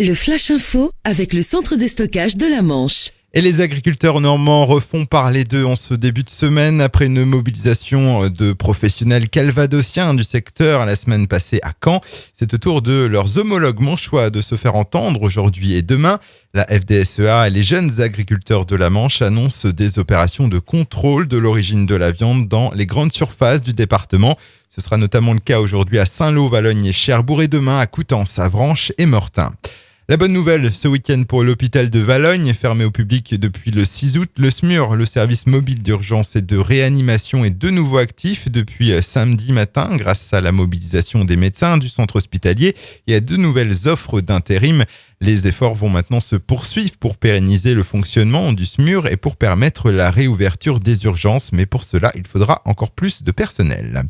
Le Flash Info avec le centre de stockage de la Manche. Et les agriculteurs normands refont parler d'eux en ce début de semaine après une mobilisation de professionnels calvadosiens du secteur la semaine passée à Caen. C'est au tour de leurs homologues manchois de se faire entendre aujourd'hui et demain. La FDSEA et les jeunes agriculteurs de la Manche annoncent des opérations de contrôle de l'origine de la viande dans les grandes surfaces du département. Ce sera notamment le cas aujourd'hui à Saint-Lô, Valognes et Cherbourg et demain à Coutances, Avranches et Mortain. La bonne nouvelle ce week-end pour l'hôpital de Valognes, fermé au public depuis le 6 août. Le SMUR, le service mobile d'urgence et de réanimation, est de nouveau actif depuis samedi matin grâce à la mobilisation des médecins du centre hospitalier et à de nouvelles offres d'intérim. Les efforts vont maintenant se poursuivre pour pérenniser le fonctionnement du SMUR et pour permettre la réouverture des urgences. Mais pour cela, il faudra encore plus de personnel.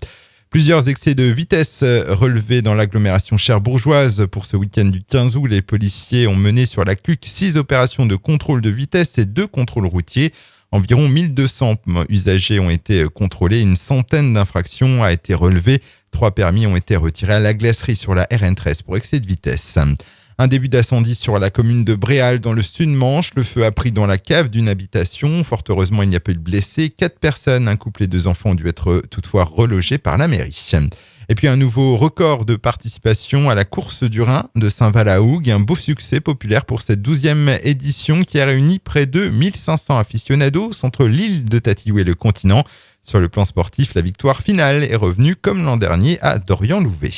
Plusieurs excès de vitesse relevés dans l'agglomération cherbourgeoise. Pour ce week-end du 15 août, les policiers ont mené sur la CLUC 6 opérations de contrôle de vitesse et 2 contrôles routiers. Environ 1200 usagers ont été contrôlés. Une centaine d'infractions a été relevée. 3 permis ont été retirés à la glacerie sur la RN13 pour excès de vitesse. Un début d'incendie sur la commune de Bréal dans le Sud-Manche. Le feu a pris dans la cave d'une habitation. Fort heureusement, il n'y a pas eu de blessés. 4 personnes, un couple et 2 enfants ont dû être toutefois relogés par la mairie. Et puis un nouveau record de participation à la course du Rhin de Saint-Val-à-Hougue. Un beau succès populaire pour cette 12e édition qui a réuni près de 1500 aficionados entre l'île de Tatillou et le continent. Sur le plan sportif, la victoire finale est revenue comme l'an dernier à Dorian-Louvet.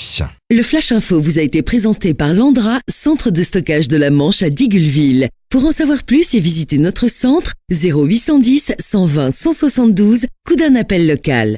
Le Flash Info vous a été présenté par Landra, centre de stockage de la Manche à Digulleville. Pour en savoir plus et visiter notre centre, 0810 120 172, coup d'un appel local.